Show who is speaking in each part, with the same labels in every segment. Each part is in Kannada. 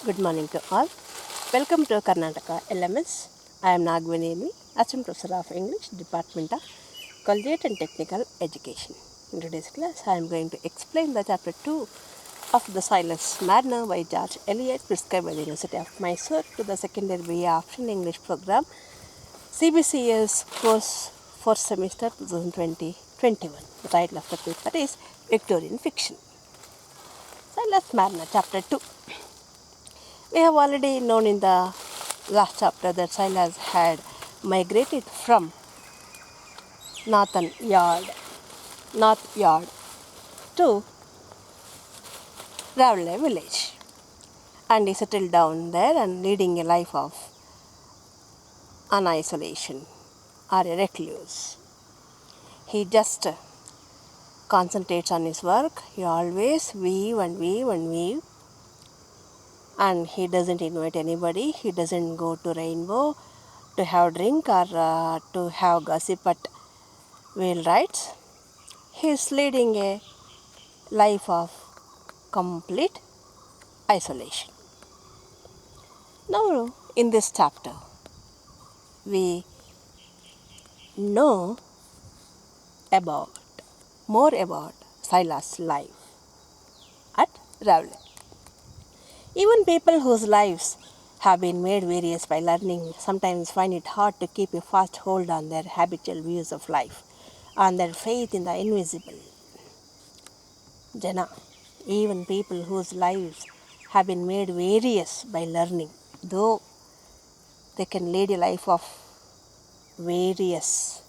Speaker 1: Good morning to all. Welcome to Karnataka LMS. I am Nagvineni, Assistant Professor of English, Department of Collegiate and Technical Education. In today's class, I am going to explain the chapter 2 of the Silas Marner-George Eliot prescribed by the University of Mysore to the secondary B.A-Optional English program, CBCS course for semester 2020-21. The title of the paper is Victorian Fiction. Silas Marner, chapter 2. We have already known in the last chapter that Silas had migrated from North Yard to Ravle village, and he settled down there and leading a life of an isolation or a recluse. He just concentrates on his work. He always weave, and he doesn't invite anybody. He doesn't go to Rainbow to have drink or to have gossip at wheelwrights. He is leading a life of complete isolation. Now, in this chapter, we know more about Silas' life at Ravle. Even people whose lives have been made various by learning sometimes find it hard to keep a fast hold on their habitual views of life, on their faith in the invisible. Jana, even people whose lives have been made various by learning, though they can lead a life of various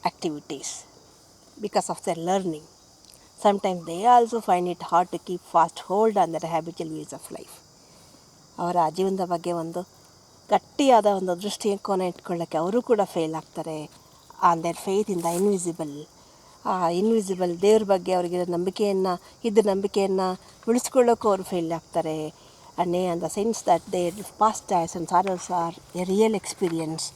Speaker 1: activities because of their learning, sometimes they also find it hard to keep fast hold on their habitual views of life. ಅವರ ಜೀವನದ ಬಗ್ಗೆ ಒಂದು ಗಟ್ಟಿಯಾದ ಒಂದು ದೃಷ್ಟಿಕೋನ ಇಟ್ಕೊಳ್ಳೋಕ್ಕೆ ಅವರು ಕೂಡ ಫೇಲ್ ಆಗ್ತಾರೆ. On their faith in the invisible, ಆ ಇನ್ವಿಸಿಬಲ್ ದೇವ್ರ ಬಗ್ಗೆ ಅವರಿಗೆ ನಂಬಿಕೆಯನ್ನು ಉಳಿಸ್ಕೊಳ್ಳೋಕ್ಕೂ ಅವರು ಫೇಲ್ ಆಗ್ತಾರೆ. And the sense that their past days and sorrows are a real experience.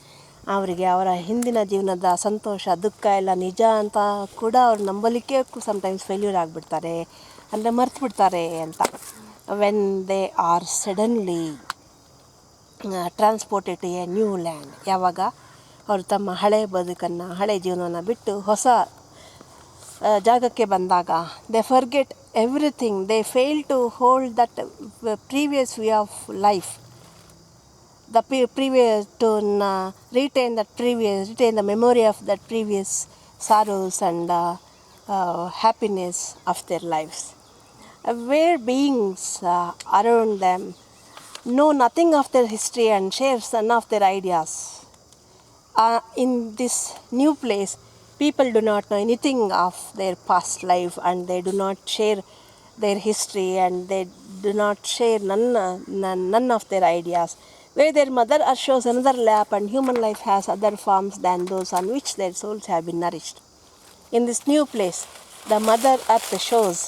Speaker 1: ಅವರಿಗೆ ಅವರ ಹಿಂದಿನ ಜೀವನದ ಸಂತೋಷ ದುಃಖ ಎಲ್ಲ ನಿಜ ಅಂತ ಕೂಡ ಅವ್ರು ನಂಬಲಿಕ್ಕೆ ಸಮ್ಟೈಮ್ಸ್ ಫೇಲ್ಯೂರ್ ಆಗಿಬಿಡ್ತಾರೆ, ಅಂದರೆ ಮರ್ತು ಬಿಡ್ತಾರೆ ಅಂತ. When they are suddenly transported to a new land, ಯಾವಾಗ ಅವರು ತಮ್ಮ ಹಳೆಯ ಬದುಕನ್ನು ಹಳೆಯ ಜೀವನವನ್ನು ಬಿಟ್ಟು ಹೊಸ ಜಾಗಕ್ಕೆ ಬಂದಾಗ they forget everything. They fail to hold that previous way of life, retain the memory of that previous sorrows and happiness of their lives. Where beings around them know nothing of their history and share none of their ideas. In this new place, people do not know anything of their past life, and they do not share their history, and they do not share none of their ideas. Where their mother earth shows another lap, and human life has other forms than those on which their souls have been nourished. In this new place, the mother earth shows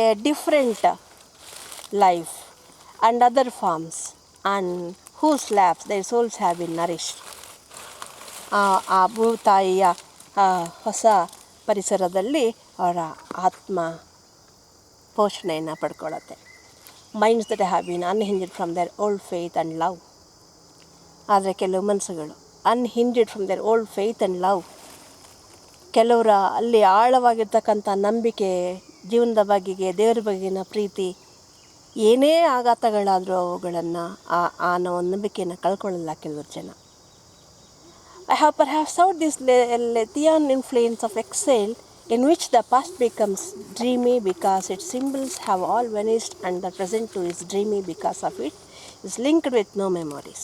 Speaker 1: a different life and other forms, and whose laps their souls have been nourished. ಆ ಭೂತಾಯಿಯ ಹೊಸ ಪರಿಸರದಲ್ಲಿ ಅವರ ಆತ್ಮ ಪೋಷಣೆಯನ್ನು ಪಡ್ಕೊಳ್ಳುತ್ತೆ. Minds that have been unhinged from their old faith and love. ಆದರೆ ಕೆಲವು ಮನಸ್ಸುಗಳು unhinged from their old faith and love, ಕೆಲವರ ಅಲ್ಲಿ ಆಳವಾಗಿರ್ತಕ್ಕಂಥ ನಂಬಿಕೆ, ಜೀವನದ ಬಗೆಗೆ, ದೇವರ ಬಗೆಗಿನ ಪ್ರೀತಿ, ಏನೇ ಆಘಾತಗಳಾದರೂ ಅವುಗಳನ್ನು ಆ ನಂಬಿಕೆಯನ್ನು ಕಳ್ಕೊಳ್ಳಲ್ಲ ಕೆಲವರು ಜನ. I have perhaps sought this Lethean influence of exile, in which the past becomes dreamy because its symbols have all vanished, and the present too is dreamy because of it is linked with no memories.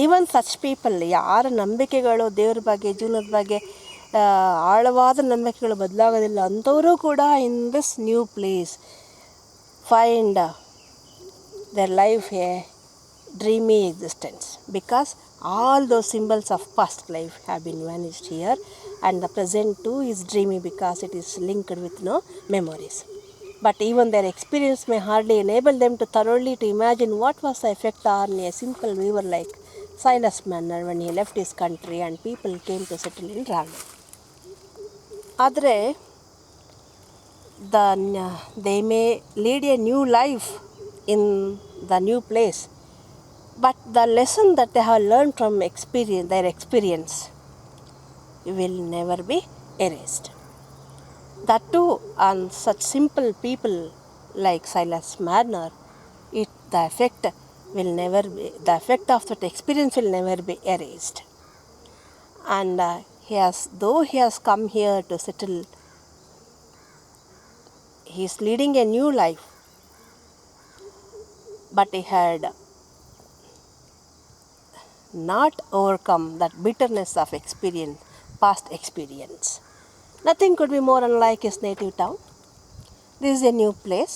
Speaker 1: Even such people, ಯಾರ ನಂಬಿಕೆಗಳು ದೇವ್ರ ಬಗ್ಗೆ, ಜೀವನದ ಬಗ್ಗೆ ಆಳವಾದ ನಂಬಿಕೆಗಳು ಬದಲಾಗೋದಿಲ್ಲ ಅಂಥವರು ಕೂಡ in this new place find their life a dreamy existence, because all those symbols of past life have been vanished here, and the present too is dreamy because it is linked with no memories. But even their experience may hardly enable them to thoroughly to imagine what was the effect on a simple weaver like Silas Marner when he left his country and people came to settle in Ravle. ಆದರೆ they may lead a new life in the new place, but the lesson that they have learned from their experience will never be erased. That too on such simple people like Silas Marner, the effect of that experience will never be erased. And though he has come here to settle, he is leading a new life, but he had not overcome that bitterness of past experience. Nothing could be more unlike his native town. This is a new place,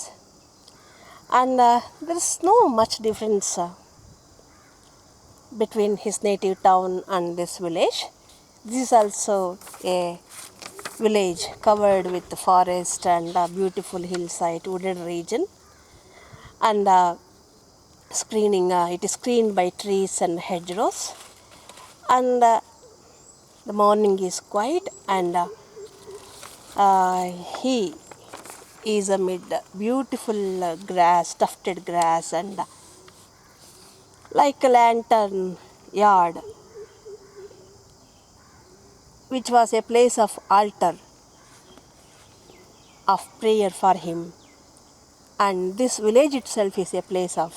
Speaker 1: and there is no much difference between his native town and this village. This is also a village covered with forest and a beautiful hillside, wooded region, and it is screened by trees and hedgerows. And the morning is quiet, and he is amid beautiful grass, tufted grass, and like a lantern yard, which was a place of altar of prayer for him. And this village itself is a place of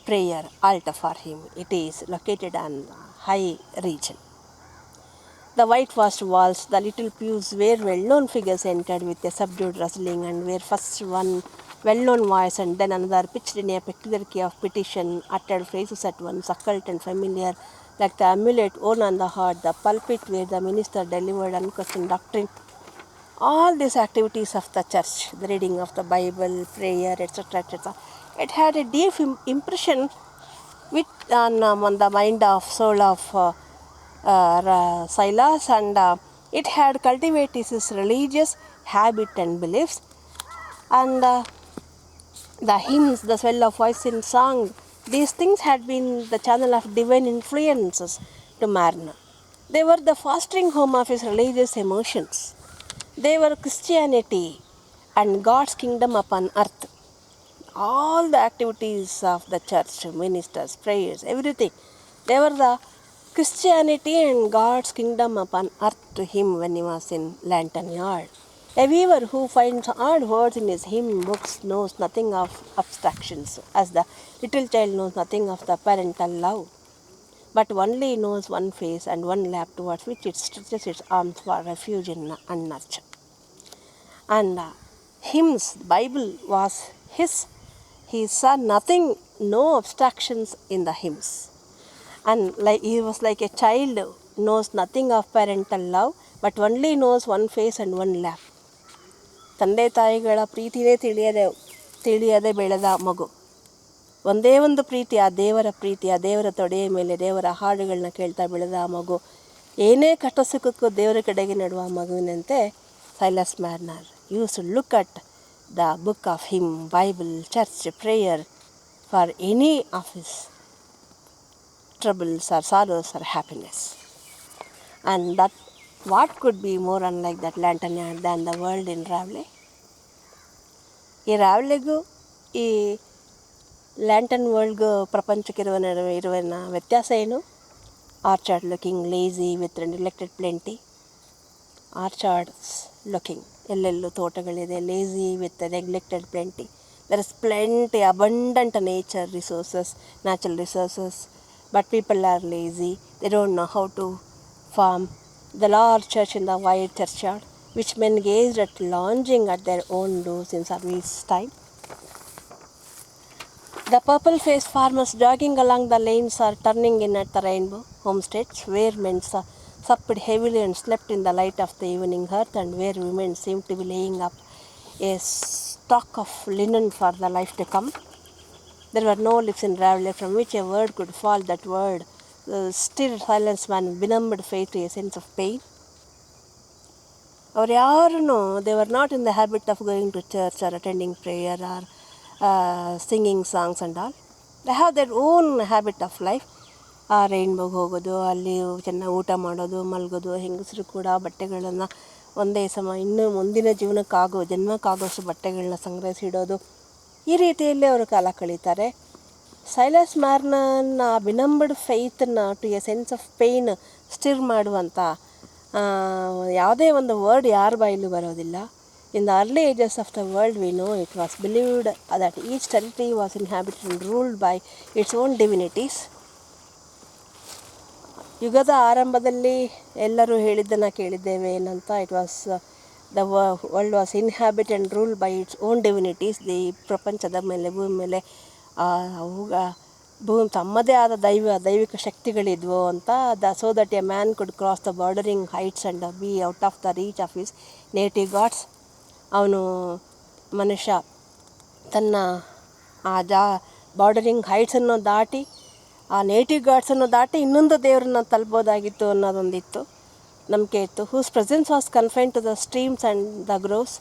Speaker 1: prayer, altar for him. It is located on high region. The whitewashed walls, the little pews where well-known figures entered with a subdued rustling, and where first one well-known voice and then another, pitched in a peculiar key of petition, uttered phrases at once occult and familiar, like the amulet worn on the heart, the pulpit where the minister delivered unquestioned doctrine. All these activities of the church, the reading of the Bible, prayer, etc., etc., it had a deep impression on the mind of soul of Silas, and it had cultivated his religious habit and beliefs. And the hymns, the swell of voice in song, these things had been the channel of divine influences to Marner. They were the fostering home of his religious emotions. They were Christianity and God's kingdom upon earth. All the activities of the church, ministers, prayers, everything, they were the Christianity and God's kingdom upon earth to him when he was in Lantern Yard. A weaver who finds odd words in his hymn books knows nothing of abstractions, as the little child knows nothing of the parental love, but only knows one face and one lap towards which it stretches its arms for refuge and nurture. And hymns, Bible was his. He saw nothing, no abstractions in the hymns. And he was like a child, knows nothing of parental love, but only knows one face and one lap. ತಂದೆ ತಾಯಿಗಳ ಪ್ರೀತಿನೇ ತಿಳಿಯದೆ ಬೆಳೆದ ಮಗು. ಒಂದೇ ಒಂದು ಪ್ರೀತಿ, ಆ ದೇವರ ತೊಡೆಯ ಮೇಲೆ ದೇವರ ಹಾಡುಗಳನ್ನ ಕೇಳ್ತಾ ಬೆಳೆದ ಆ ಮಗು. ಏನೇ ಕಷ್ಟ ಸುಖಕ್ಕೂ ದೇವರ ಕಡೆಗೆ ನಡುವ ಮಗುವಿನಂತೆ Silas Marner used to look at the book of hymn, Bible, church, prayer for any of his troubles or sorrows or happiness. And that what could be more unlike that lantern yard than the world in Ravle? ಈ ರಾವ್ಲೆಗೂ ಈ ಲ್ಯಾಂಟನ್ ವರ್ಲ್ಡ್ಗೂ ಪ್ರಪಂಚಕ್ಕಿರುವ ನಡುವೆ ಇರುವ ವ್ಯತ್ಯಾಸ ಏನು? Orchard looking lazy with neglected plenty. Orchards looking, ಎಲ್ಲೆಲ್ಲೂ ತೋಟಗಳಿದೆ. Lazy with neglected plenty. There is plenty, abundant natural resources, but people are lazy. They don't know how to farm. The large church in the wide churchyard, which men gazed at lounging at their own doors in service time. The purple-faced farmers jogging along the lanes or turning in at the rainbow homesteads, where men supped heavily and slept in the light of the evening hearth, and where women seemed to be laying up a stock of linen for the life to come. There were no lips in Ravle from which a word could fall. That word stirred Silas Marner's benumbed faith to a sense of pain. Or yaru, they were not in the habit of going to church or attending prayer or singing songs and all. They have their own habit of life. ರೈನ್ಬೋಗೆ ಹೋಗೋದು, ಅಲ್ಲಿ ಚೆನ್ನಾಗಿ ಊಟ ಮಾಡೋದು, ಮಲಗೋದು. ಹೆಂಗಸರು ಕೂಡ ಬಟ್ಟೆಗಳನ್ನು ಒಂದೇ ಸಮ ಇನ್ನು ಮುಂದಿನ ಜನ್ಮಕ್ಕಾಗೋಷ್ಟು ಬಟ್ಟೆಗಳನ್ನ ಸಂಗ್ರಹಿಸಿಡೋದು. ಈ ರೀತಿಯಲ್ಲಿ ಅವರು ಕಾಲ ಕಳೀತಾರೆ. ಸೈಲಸ್ ಮಾರ್ನರ್ನ ಬಿನಂಬಡ್ ಫೇತನ್ನು to a sense of pain stir ಮಾಡುವಂಥ ಯಾವುದೇ ಒಂದು ವರ್ಡ್ ಯಾರ ಬಾಯಲ್ಲೂ ಬರೋದಿಲ್ಲ. In the early ages of the world we know it was believed that each territory was inhabited and ruled by its own divinities. ಯುಗದ ಆರಂಭದಲ್ಲಿ ಎಲ್ಲರೂ ಹೇಳಿದ್ದನ್ನು ಕೇಳಿದ್ದೇವೆ ಏನಂತ, it was the world was inhabit and rule by its own divinities. ಈ ಪ್ರಪಂಚದ ಮೇಲೆ ಭೂಮಿ ಮೇಲೆ ತಮ್ಮದೇ ಆದ ದೈವಿಕ ಶಕ್ತಿಗಳಿದ್ವು ಅಂತ. So that a man could cross the bordering heights and be out of the reach of his native gods. ಅವನು ಮನುಷ್ಯ ತನ್ನ ಬಾರ್ಡರಿಂಗ್ ಹೈಟ್ಸನ್ನು ದಾಟಿ ಆ ನೇಟಿವ್ ಗಾಡ್ಸನ್ನು ದಾಟಿ ಇನ್ನೊಂದು ದೇವರನ್ನ ತಲುಪೋದಾಗಿತ್ತು ಅನ್ನೋದೊಂದಿತ್ತು, ನಂಬಿಕೆ ಇತ್ತು. Whose presence was confined to the streams and the groves.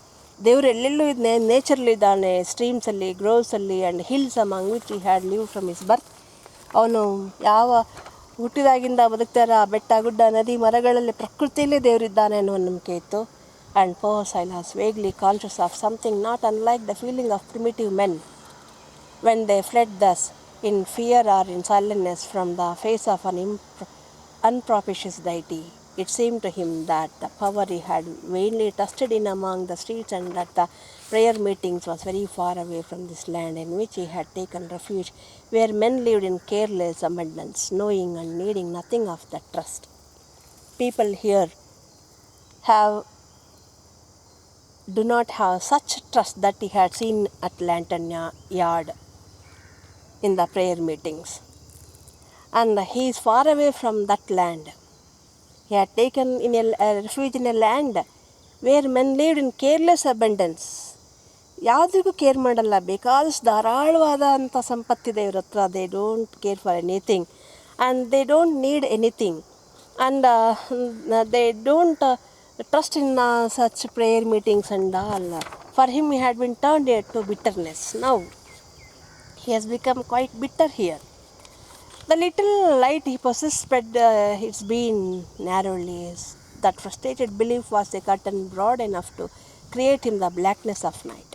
Speaker 1: ದೇವರು ಎಲ್ಲೆಲ್ಲೂ ನೇಚರ್ಲಿದ್ದಾನೆ, ಸ್ಟ್ರೀಮ್ಸಲ್ಲಿ, ಗ್ರೋವ್ಸಲ್ಲಿ and hills among which he had live from his birth. ಅವನು ಯಾವ ಹುಟ್ಟಿದಾಗಿಂದ ಬದುಕ್ತಾರ ಆ ಬೆಟ್ಟ ಗುಡ್ಡ ನದಿ ಮರಗಳಲ್ಲಿ ಪ್ರಕೃತಿಯಲ್ಲೇ ದೇವರಿದ್ದಾನೆ ಅನ್ನೋ ನಂಬಿಕೆ ಇತ್ತು. And poor Silas vaguely conscious of something not unlike the feeling of primitive men when they fled thus in fear or in silentness from the face of an unpropitious deity. It seemed to him that the power he had vainly trusted in among the streets and that the prayer meetings was very far away from this land in which he had taken refuge, where men lived in careless abundance, knowing and needing nothing of that trust. People here do not have such trust that he had seen at Lantern Yard in the prayer meetings. And he is far away from that land. He had taken in a refuge in a land where men lived in careless abundance. ಯಾವುದಿಗೂ ಕೇರ್ ಮಾಡಲ್ಲ, ಬೇಕಾದಷ್ಟು ಧಾರಾಳವಾದ ಅಂಥ ಸಂಪತ್ತಿದೆ ಇವ್ರ ಹತ್ರ. They don't care for anything and they don't need anything and they don't trust in such prayer meetings and all. For him he had been turned to bitterness. Now he has become quite bitter here. The little light he possessed spread its beam narrowly. That frustrated belief was a curtain broad enough to create him the blackness of night.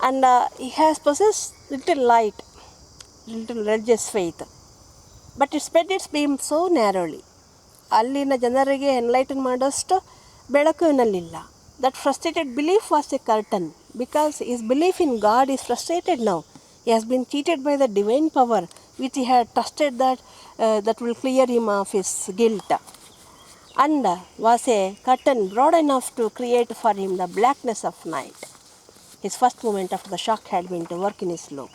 Speaker 1: And he has possessed little light, little religious faith, but it spread its beam so narrowly. ಅಲ್ಲಿನ ಜನರಿಗೆ ಎನ್ಲೈಟನ್ ಮಾಡೋಷ್ಟು ಬೆಳಕು ಇವನಲ್ಲಿಲ್ಲ. That frustrated belief was a curtain because his belief in God is frustrated now. He has been cheated by the divine power which he had trusted that will clear him of his guilt and was a curtain broad enough to create for him the blackness of night. His first moment after the shock had been to work in his loop.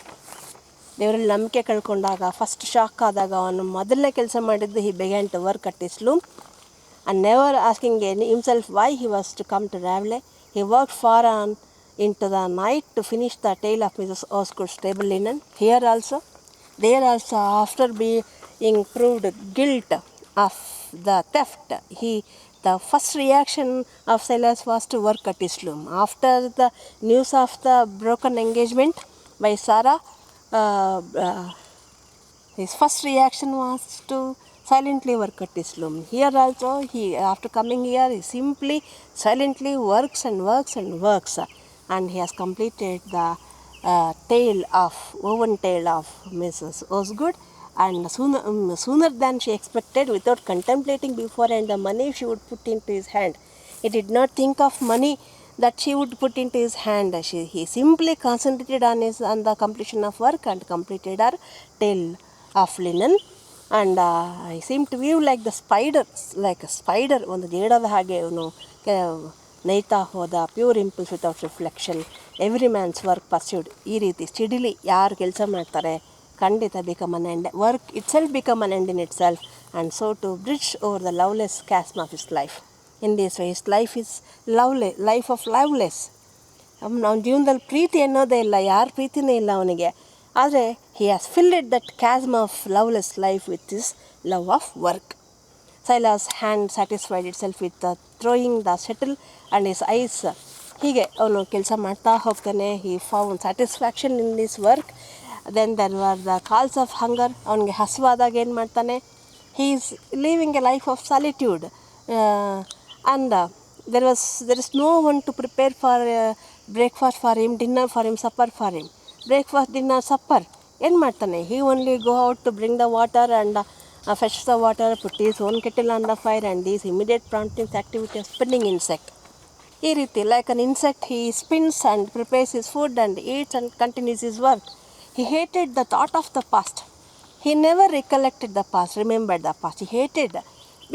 Speaker 1: ದೇವರಲ್ಲಿ ನಂಬಿಕೆ ಕಳ್ಕೊಂಡಾಗ ಫಸ್ಟ್ ಶಾಕ್ ಆದಾಗ ಅವನು ಮೊದಲನೇ ಕೆಲಸ ಮಾಡಿದ್ದು he began to work at his loom and never asking himself why he was to come to Raveloe. He work far on into the night to finish the tale of Mrs Osgood's table linen. Here also there also after being proved guilt of the theft, the first reaction of Silas was to work at his loom. After the news of the broken engagement by Sarah, his first reaction was to silently work at his loom. Here also, after coming here, he simply silently works and works and works, and he has completed the woven tale of Mrs. Osgood, and sooner than she expected, without contemplating beforehand the money she would put into his hand. He did not think of money that she would put into his hand. He simply concentrated on the completion of work and completed her tale of linen. And I seemed to view like a spider, ಒಂದು ಜೇಡದ ಹಾಗೆ ಅವನು ನೈತಾ ಹೋದ, pure impulse without reflection, every man's work pursued. ಈ ರೀತಿ ಸ್ಟಿಡಿಲಿ ಯಾರು ಕೆಲಸ ಮಾಡ್ತಾರೆ ಖಂಡಿತ become an end. Work itself become an end in itself, and so to bridge over the loveless chasm of his life. In this way his life is life of loveless. ಅವನ ಜೀವನದಲ್ಲಿ ಪ್ರೀತಿ ಅನ್ನೋದೇ ಇಲ್ಲ, ಯಾರ ಪ್ರೀತಿನೇ ಇಲ್ಲ ಅವನಿಗೆ. ಆದರೆ he has filled that chasm of loveless life with his love of work. Silas' hand satisfied itself with throwing the shuttle and his eyes. ಹೀಗೆ ಅವನು ಕೆಲಸ ಮಾಡ್ತಾ ಹೋಗ್ತಾನೆ. he found satisfaction in his work. Then there were the calls of hunger. ಅವನಿಗೆ ಹಸುವಾದಾಗ ಏನು ಮಾಡ್ತಾನೆ? he is living a life of solitude, and there is no one to prepare for breakfast for him, dinner for him, supper for him. Breakfast, dinner, supper ಏನು ಮಾಡ್ತಾನೆ? He only go out to bring the water and fetch the water, put his own kettle on the fire, and these immediate prompting activity of spinning insect. ಈ ರೀತಿ like an insect he spins and prepares his food and eats and continues his work. He hated the thought of the past. He never recollected the past, remembered the past. He hated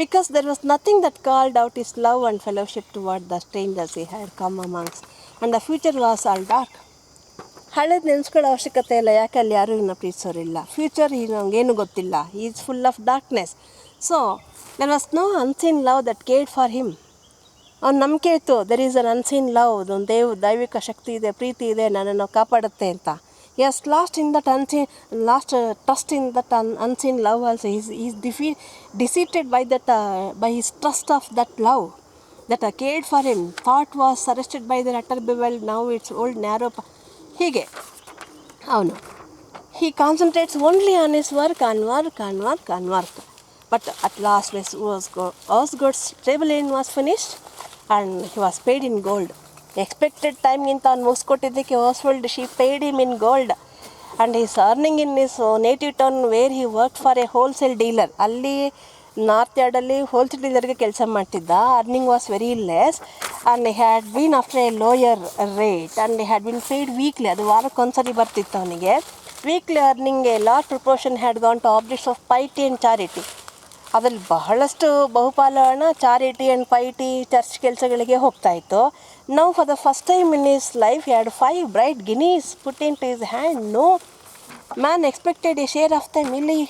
Speaker 1: because there was nothing that called out his love and fellowship toward the strangers he had come amongst, and the future was all dark. ಹಳೇದು ನೆನೆಸ್ಕೊಳ್ಳೋ ಅವಶ್ಯಕತೆ ಇಲ್ಲ, ಯಾಕೆ ಅಲ್ಲಿ ಯಾರೂ ಇನ್ನು ಪ್ರೀತಿಸೋರಿಲ್ಲ. ಫ್ಯೂಚರ್ ನಮಗೇನು ಗೊತ್ತಿಲ್ಲ. He is full of darkness. So there was no unseen love that cared for him. ಅವ್ನು ನಂಬಿಕೆ ಇತ್ತು, there is an unseen love, ಒಂದು ದೈವಿಕ ಶಕ್ತಿ ಇದೆ, ಪ್ರೀತಿ ಇದೆ, ನನ್ನನ್ನು ಕಾಪಾಡುತ್ತೆ ಅಂತ. Yes, lost trust in that unseen love also. He's defeated by his trust of that love that cared for him. Thought was arrested by the utter bewildered, now it's old narrow. ಹೀಗೆ ಅವನು he concentrates only on his work. But at last Osgood's travelling was finished and he was paid in gold. Expected ಟೈಮ್ಗಿಂತ ಅವ್ನು ಮುಗಿಸ್ಕೊಟ್ಟಿದ್ದಕ್ಕೆ Oswald, she paid him in gold. And he is earning in his native town where he worked for a wholesale dealer. ಅಲ್ಲಿ ನಾರ್ತ್ ಯಾರ್ಡಲ್ಲಿ ಹೋಲ್ಸೇಲ್ ಡೀಲರ್ಗೆ ಕೆಲಸ ಮಾಡ್ತಿದ್ದ. Earning was very less and had been after a lower rate and had been paid weekly. ಅದು ವಾರಕ್ಕೊಂದ್ಸರಿ ಬರ್ತಿತ್ತು ಅವನಿಗೆ. Weekly earning a large proportion had gone to objects of piety and charity. ಅದರಲ್ಲಿ ಬಹಳಷ್ಟು ಬಹುಪಾಲು ಹಣ ಚಾರಿಟಿ ಆ್ಯಂಡ್ ಪೈಟಿ, ಚರ್ಚ್ ಕೆಲಸಗಳಿಗೆ ಹೋಗ್ತಾಯಿತ್ತು. Now for the first time in his life had 5 bright guineas put into his hand. No man expected A share of them. ಇಲ್ಲಿ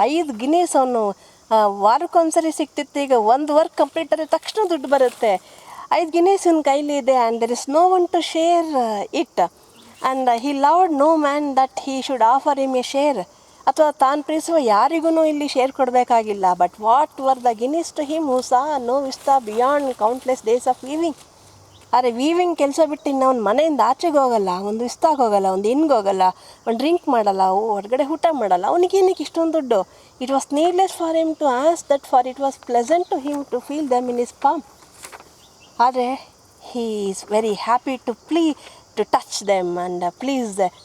Speaker 1: 5 ಗಿನೀಸ್ ಅವನು ವಾರಕ್ಕೊಂದ್ಸರಿ ಸಿಕ್ತಿತ್ತು. ಈಗ ಒಂದು ವರ್ಕ್ ಕಂಪ್ಲೀಟ್ ಆದರೆ ತಕ್ಷಣ ದುಡ್ಡು ಬರುತ್ತೆ. 5 ಗಿನೀಸ್ ಇವ್ನ ಕೈಲಿ ಇದೆ and there is no one to share it. And he loved no man that he should offer him a share. ಅಥವಾ ತಾನು ಪ್ರೀತಿಸುವ ಯಾರಿಗೂ ಇಲ್ಲಿ ಶೇರ್ ಕೊಡಬೇಕಾಗಿಲ್ಲ. But what were the guineas to him who saw no vista beyond countless days of weaving. ಆದರೆ ವೀವಿಂಗ್ ಕೆಲಸ ಬಿಟ್ಟು ಇನ್ನು ಅವ್ನ ಮನೆಯಿಂದ ಆಚೆಗೆ ಹೋಗಲ್ಲ, ಒಂದು ವಿಸ್ತಾಗ ಹೋಗಲ್ಲ, ಒಂದು ಇನ್ಗೆ ಹೋಗಲ್ಲ, ಒಂದು ಡ್ರಿಂಕ್ ಮಾಡಲ್ಲ, ಹೊರಗಡೆ ಊಟ ಮಾಡಲ್ಲ. ಅವನಿಗೇನಕ್ಕೆ ಇಷ್ಟೊಂದು ದುಡ್ಡು? It was needless for him to ask that, for it was pleasant to him to feel them in his palm. ಆದರೆ he is very happy to touch them and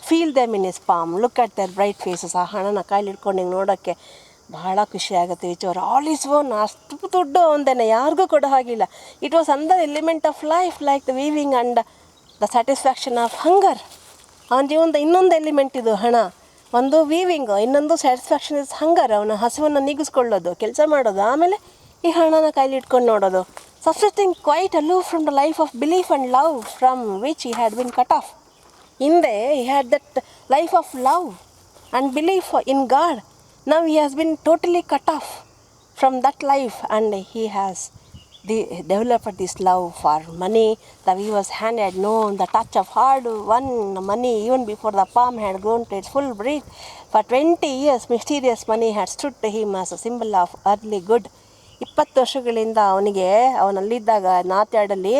Speaker 1: feel them in his palm. Look at their bright faces. ಆ ಹಣನ ಕಾಯ್ಲಿ ಇಟ್ಕೊಂಡು ಹಿಂಗೆ ನೋಡೋಕ್ಕೆ ಬಹಳ ಖುಷಿ ಆಗುತ್ತೆ. Which were all his own. ಅಷ್ಟು ದುಡ್ಡು ಒಂದೇನೆ, ಯಾರಿಗೂ ಕೊಡೋ ಹಾಗಿಲ್ಲ. It was another element of life like the weaving and the satisfaction of hunger. ಅವನ ಜೀವನದ ಇನ್ನೊಂದು ಎಲಿಮೆಂಟ್ ಇದು ಹಣ. ಒಂದು ವೀವಿಂಗ್, ಇನ್ನೊಂದು ಸ್ಯಾಟಿಸ್ಫ್ಯಾಕ್ಷನ್ ಇಸ್ ಹಂಗರ್. ಅವನ ಹಸುವನ್ನು ನೀಗಿಸ್ಕೊಳ್ಳೋದು, ಕೆಲಸ ಮಾಡೋದು, ಆಮೇಲೆ ಈ ಹಣನ ಕೈಲಿ ಇಟ್ಕೊಂಡು ನೋಡೋದು. subsisting quite aloof from the life of belief and love from which he had been cut off. ಹಿಂದೆ he had that life of love and belief in God. Now he has been totally cut off from that life and he has developed this love for money. The weaver's hand had known the touch of hard-won money even before the palm had grown to its full breadth. For 20 years, mysterious money had stood to him as a symbol of earthly good. 20 ವರ್ಷಗಳಿಂದ ಅವನಲ್ಲಿದ್ದಾಗ ನಾರ್ತ್ ಯಾರ್ಡಲ್ಲಿ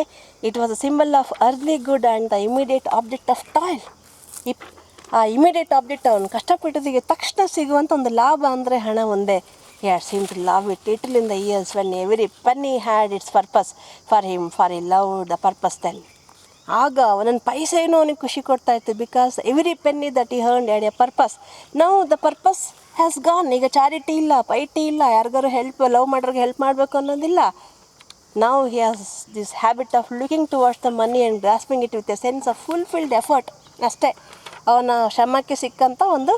Speaker 1: it was a symbol of ಅರ್ಲಿ good and the immediate object of toil. ಆ ಇಮಿಡಿಯೇಟ್ ಆಬ್ಜೆಕ್ಟ್ ಅವನು ಕಷ್ಟಪಟ್ಟಿದ್ದಕ್ಕೆ ತಕ್ಷಣ ಸಿಗುವಂಥ ಒಂದು ಲಾಭ ಅಂದರೆ ಹಣ ಒಂದೇ. He had seemed to love it little in the years when every penny had its purpose for him, for he loved the purpose then. ಆಗ ಒಂದೊಂದು ಪೈಸೆನೂ ಅವನಿಗೆ ಖುಷಿ ಕೊಡ್ತಾಯಿತ್ತು. ಬಿಕಾಸ್ ಎವ್ರಿ ಪೆನ್ನಿ ದಟ್ ಈ earn had A purpose. Now the purpose has gone. ಈಗ ಚಾರಿಟಿ ಇಲ್ಲ, ಪೈಟಿ ಇಲ್ಲ, ಯಾರಿಗಾರು ಲವ್ ಮಾಡೋರಿಗೆ ಹೆಲ್ಪ್ ಮಾಡಬೇಕು ಅನ್ನೋದಿಲ್ಲ. Now he has this habit of looking towards the money and grasping it with A sense of fulfilled effort. ಅಷ್ಟೇ ಅವನ ಶ್ರಮಕ್ಕೆ ಸಿಕ್ಕಂಥ ಒಂದು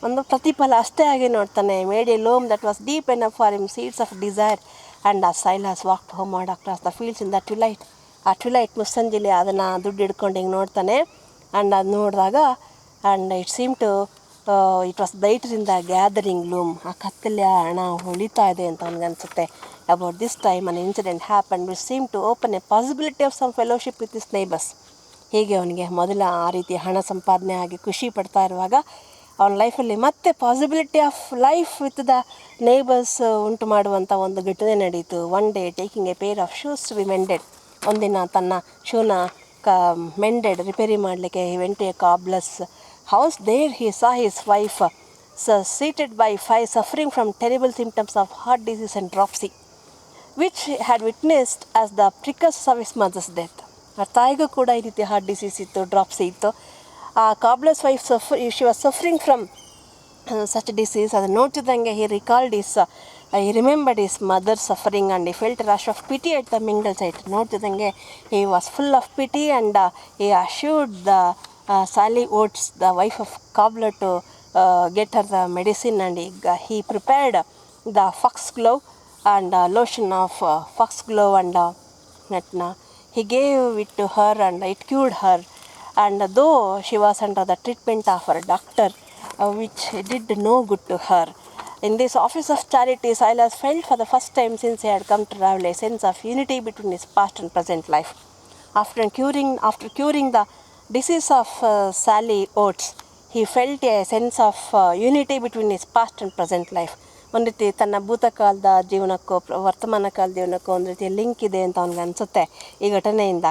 Speaker 1: ಒಂದು ಪ್ರತಿಫಲ ಅಷ್ಟೇ ಆಗಿ ನೋಡ್ತಾನೆ. Made a loam that was deep enough for him seeds of desire and ಆ Silas walked home across the fields in the twilight. ಆ ಟ್ವಿಲೈಟ್ ಮುಸ್ಸಂಜೆಲಿ ಅದನ್ನು ದುಡ್ಡು ಹಿಡ್ಕೊಂಡು ಹಿಂಗೆ ನೋಡ್ತಾನೆ. ಆ್ಯಂಡ್ ಅದು ನೋಡಿದಾಗ and it seem to it was lighter in the gathering loom. ಆ ಕತ್ತಲೆ ಹಣ ಹೊಳಿತಾ ಇದೆ ಅಂತ ಅವನಿಗನ್ಸುತ್ತೆ. About this time an incident happen which seem to open a possibility of some fellowship with this neighbours. ಹೀಗೆ ಅವನಿಗೆ ಮೊದಲ ಆ ರೀತಿ ಹಣ ಸಂಪಾದನೆ ಆಗಿ ಖುಷಿ ಪಡ್ತಾ ಇರುವಾಗ ಅವನ ಲೈಫಲ್ಲಿ ಮತ್ತೆ possibility of life with the neighbours ಉಂಟು ಮಾಡುವಂಥ ಒಂದು ಘಟನೆ ನಡೀತು. One day taking a pair of shoes to be mended. ಒಂದಿನ ತನ್ನ ಶೂನ ಮೆಂಡೆಡ್ ರಿಪೇರಿ ಮಾಡಲಿಕ್ಕೆ he went to a cobbler's house. There he saw his wife seated by fire, suffering from terrible symptoms of heart disease and dropsy, which had witnessed as the precursors of his mother's death. ತಾಯಿಗೂ ಕೂಡ ಈ ರೀತಿ ಹಾರ್ಟ್ ಡಿಸೀಸ್ ಇತ್ತು, ಡ್ರಾಪ್ಸ್ ಇತ್ತು. ಆ cobbler's wife she was suffering from such disease. ಅದನ್ನು ನೋಡ್ತಿದ್ದಂಗೆ he remembered his mother's suffering and he felt a rush of pity at the mingle site. ನೋಡ್ತಿದ್ದಂಗೆ he was full of pity and he assured the Sally Oates, the wife of cobbler, to get her the medicine, and he prepared the foxglove and lotion of foxglove, and he gave it to her and it cured her. And though she was under the treatment of her doctor, which did no good to her. In this office of charity, Silas felt for the first time since he had come to travel a sense of unity between his past and present life. After curing the disease of Sally Oates, he felt a sense of unity between his past and present life. ಒಂದು ರೀತಿ ತನ್ನ ಭೂತಕಾಲದ ಜೀವನಕ್ಕೂ ವರ್ತಮಾನ ಕಾಲದ ಜೀವನಕ್ಕೂ ಒಂದು ರೀತಿಯ ಲಿಂಕ್ ಇದೆ ಅಂತ ಅವ್ನಿಗೆ ಅನಿಸುತ್ತೆ ಈ ಘಟನೆಯಿಂದ.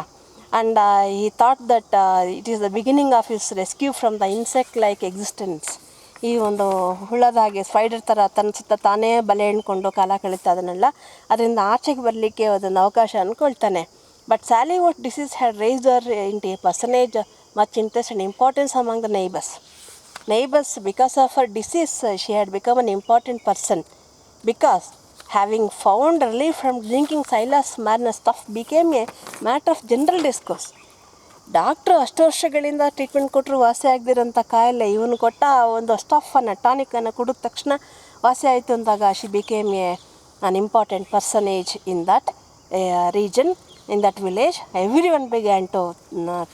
Speaker 1: And he thought that it is the beginning of his rescue from the insect-like existence. ಈ ಒಂದು ಹುಳದ ಹಾಗೆ ಸ್ಪೈಡರ್ ಥರ ತನ್ನ ಸುತ್ತ ತಾನೇ ಬಲೆ ಎಣ್ಕೊಂಡು ಕಾಲ ಕಳೀತಾ ಅದನ್ನೆಲ್ಲ ಅದರಿಂದ ಆಚೆಗೆ ಬರಲಿಕ್ಕೆ ಅದೊಂದು ಅವಕಾಶ ಅಂದ್ಕೊಳ್ತಾನೆ. But Sally Oates disease had raised her into a personage much interest and importance among the neighbors. Because of her disease, she had become an important person. Because having found relief from drinking Silas Marner's stuff became a matter of general discourse. Doctor ಅಷ್ಟು ವರ್ಷಗಳಿಂದ ಟ್ರೀಟ್ಮೆಂಟ್ ಕೊಟ್ಟರು ವಾಸಿ ಆಗದಿರೋಂಥ ಕಾಯಿಲೆ ಇವನು ಕೊಟ್ಟ ಒಂದು ಸ್ಟಫನ್ನು ಟಾನಿಕನ್ನು ಕುಡಿದ ತಕ್ಷಣ ವಾಸಿ ಆಯಿತು ಅಂದಾಗ she became an important personage in that region, in that village. Everyone began to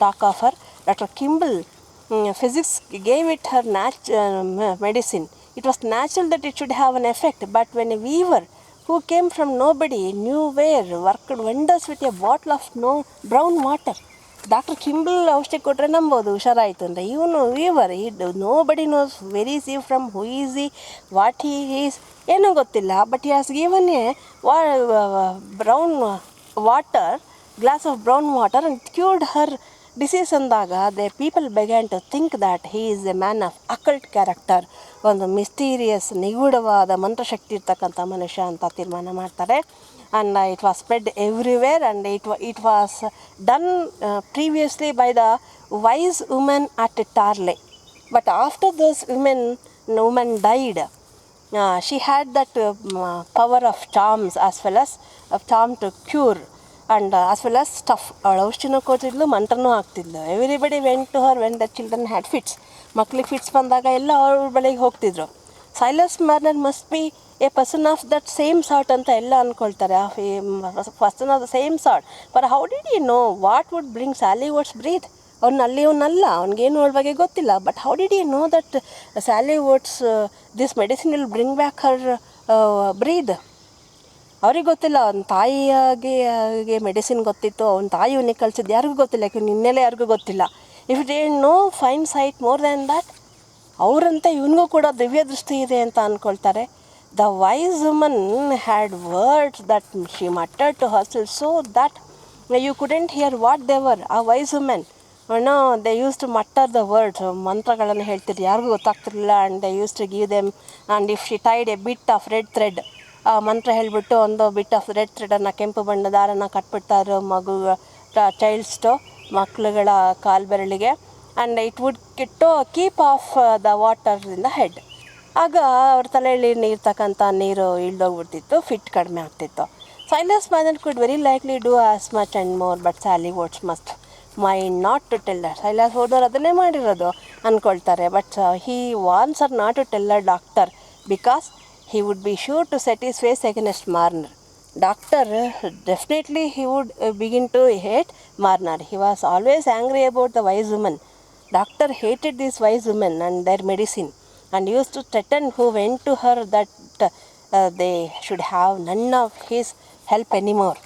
Speaker 1: talk of her. Dr. Kimball, physics, gave it her medicine. It was natural that it should have an effect, but when a weaver who came from nobody, knew where, worked wonders with a bottle of brown water. Doctor Kimble ಔಷಧಿ ಕೊಟ್ಟರೆ ನಂಬೋದು ಹುಷಾರಾಯಿತು ಅಂತ. ಇವನು weaver, nobody knows where is he from, who is he, what he is, ಏನೂ ಗೊತ್ತಿಲ್ಲ. But he has given a brown water, glass of brown water, and cured her disease ಅಂದಾಗ the people began to think that he is a man of occult character, ಒಂದು ಮಿಸ್ಟೀರಿಯಸ್ ನಿಗೂಢವಾದ ಮಂತ್ರಶಕ್ತಿ ಇರ್ತಕ್ಕಂಥ ಮನುಷ್ಯ ಅಂತ ತೀರ್ಮಾನ ಮಾಡ್ತಾರೆ. And it was spread everywhere, and it was done previously by the wise woman at Tarley. But after those woman died, she had that power of charms as well as charm to cure, and as well as stuff. ಅವಳು ಔಷಧಿನೂ ಕೊಡ್ತಿದ್ಲು, ಮಂತ್ರನೂ ಹಾಕ್ತಿದ್ಲು. Everybody went to her when the children had fits. ಮಕ್ಳಿಗೆ ಫಿಟ್ಸ್ ಬಂದಾಗ ಎಲ್ಲ ಅವ್ರ ಬಳಿಗೆ ಹೋಗ್ತಿದ್ರು. Silas Marner must be a person of that same sort ಅಂತ ಎಲ್ಲ ಅಂದ್ಕೊಳ್ತಾರೆ. Person of the same sort. But how did you know what would bring Sally Oates breath? ಅವನಲ್ಲ, ಅವ್ನಿಗೇನು ಅವ್ರ ಬಗ್ಗೆ ಗೊತ್ತಿಲ್ಲ. But how did you know that Sally Oates this medicine will bring back ಹರ್ ಬ್ರೀದ್? ಅವ್ರಿಗೆ ಗೊತ್ತಿಲ್ಲ. ಅವ್ನ ತಾಯಿಗೆ ಮೆಡಿಸಿನ್ ಗೊತ್ತಿತ್ತು, ಅವ್ನ ತಾಯಿ ಇವನಿಗೆ ಕಲಿಸಿದ್ದು ಯಾರಿಗೂ ಗೊತ್ತಿಲ್ಲ, ಯಾಕೆ ನಿನ್ನೆಲೆ ಯಾರಿಗೂ ಗೊತ್ತಿಲ್ಲ. If it and no fine sight more than that, ಅವರಂತೆ ಇವನಿಗೂ ಕೂಡ ದಿವ್ಯ ದೃಷ್ಟಿ ಇದೆ ಅಂತ ಅಂದ್ಕೊಳ್ತಾರೆ. The wise woman had words that she muttered to herself so that you couldn't hear what they were. A wise woman, they used to mutter the words, ಮಂತ್ರಗಳನ್ನು ಹೇಳ್ತಿದ್ರು, ಯಾರಿಗೂ ಗೊತ್ತಾಗ್ತಿರಲಿಲ್ಲ. And they used to give them, and if she tied a bit of red thread, ಆ ಮಂತ್ರ ಹೇಳಿಬಿಟ್ಟು ಒಂದು ಬಿಟ್ ಆಫ್ ರೆಡ್ ಥ್ರೆಡನ್ನು, ಕೆಂಪು ಬಣ್ಣ ದಾರನ ಕಟ್ಬಿಡ್ತಾಯಿದ್ರು ಚೈಲ್ಡ್ಸ್ಟು, ಮಕ್ಕಳುಗಳ ಕಾಲ್ಬೆರಳಿಗೆ. And it would keep off the water in the head. ಆಗ ಅವ್ರ ತಲೆಯಲ್ಲಿ ನೀರ್ತಕ್ಕಂಥ ನೀರು ಇಳ್ದೋಗ್ಬಿಡ್ತಿತ್ತು, ಫಿಟ್ ಕಡಿಮೆ ಆಗ್ತಿತ್ತು. Silas Marner could very likely do as much and more, but Sally Oates must mind not to tell her. Silas ಓದೋರು ಅದನ್ನೇ ಮಾಡಿರೋದು ಅಂದ್ಕೊಳ್ತಾರೆ. But he warns her not to tell her doctor, because he would be sure to set his face against Marner. Doctor, definitely he would begin to hate Marner. He was always angry about the wise woman. Doctor hated these wise women and their medicine, and used to threaten who went to her that they should have none of his help anymore.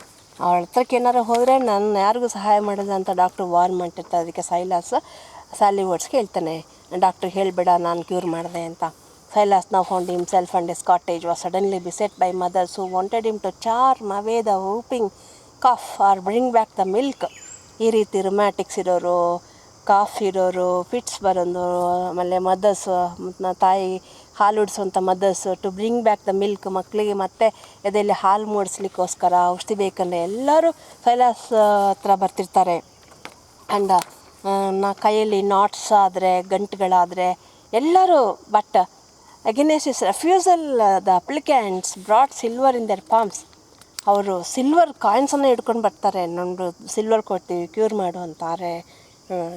Speaker 1: ಅವಳ ಹತ್ರಕ್ಕೆ ಏನಾರು ಹೋದರೆ ನಾನು ಯಾರಿಗೂ ಸಹಾಯ ಮಾಡೋದು ಅಂತ ಡಾಕ್ಟ್ರು ವಾರ್ನ್ ಮಾಡ್ತಿರ್ತಾರೆ. ಅದಕ್ಕೆ ಸ್ಯಾಲಿ ಓಟ್ಸ್ಗೆ ಹೇಳ್ತಾನೆ, ಡಾಕ್ಟ್ರಿಗೆ ಹೇಳಬೇಡ ನಾನು ಕ್ಯೂರ್ ಮಾಡಿದೆ ಅಂತ. Silas now found himself and his cottage was suddenly beset by mothers who wanted him to charm away the whooping cough or bring back the milk. ಈ ರೀತಿ ರುಮ್ಯಾಟಿಕ್ಸ್ ಇರೋರು, ಕಾಫ್ ಇರೋರು, ಫಿಟ್ಸ್ ಬರೋದು, ಆಮೇಲೆ ಮದರ್ಸು, ತಾಯಿ ಹಾಲು ಉಡಿಸುವಂಥ mothers, to bring back the milk, ಮಕ್ಕಳಿಗೆ ಮತ್ತೆ ಎದೆಯಲ್ಲಿ ಹಾಲು ಮೂಡಿಸ್ಲಿಕ್ಕೋಸ್ಕರ ಔಷಧಿ ಬೇಕಂದರೆ ಎಲ್ಲರೂ ಸೈಲಾಸ್ ಹತ್ರ ಬರ್ತಿರ್ತಾರೆ. ಆ್ಯಂಡ್ ಕೈಯಲ್ಲಿ ನಾಟ್ಸ್ ಆದರೆ ಗಂಟುಗಳಾದರೆ ಎಲ್ಲರೂ but against his refusal the applicants brought silver in their palms. ಅವರು ಸಿಲ್ವರ್ ಕಾಯಿನ್ಸನ್ನು ಹಿಡ್ಕೊಂಡು ಬರ್ತಾರೆ, ನೊಂದು ಸಿಲ್ವರ್ ಕೊಡ್ತೀವಿ ಕ್ಯೂರ್ ಮಾಡು ಅಂತಾರೆ,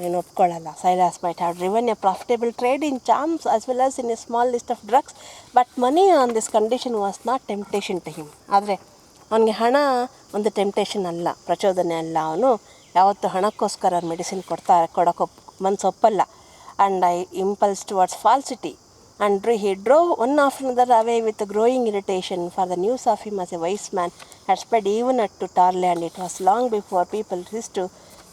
Speaker 1: ಏನು ಒಪ್ಕೊಳ್ಳಲ್ಲ. Silas might have driven a profitable trade in charms as well as in a small list of drugs, but money on this condition was not temptation to him. ಆದರೆ ಅವನಿಗೆ ಹಣ ಒಂದು ಟೆಂಪ್ಟೇಷನ್ ಅಲ್ಲ, ಪ್ರಚೋದನೆ ಅಲ್ಲ. ಅವನು ಯಾವತ್ತು ಹಣಕ್ಕೋಸ್ಕರ ಮೆಡಿಸಿನ್ ಕೊಡೋಕೆ ಮನಸ್ಸೊಪ್ಪಲ್ಲ. And I impulse towards falsity and he drove one after another away with a growing irritation, for the news of him as a wise man had spread even to Tarley, and it was long before people used to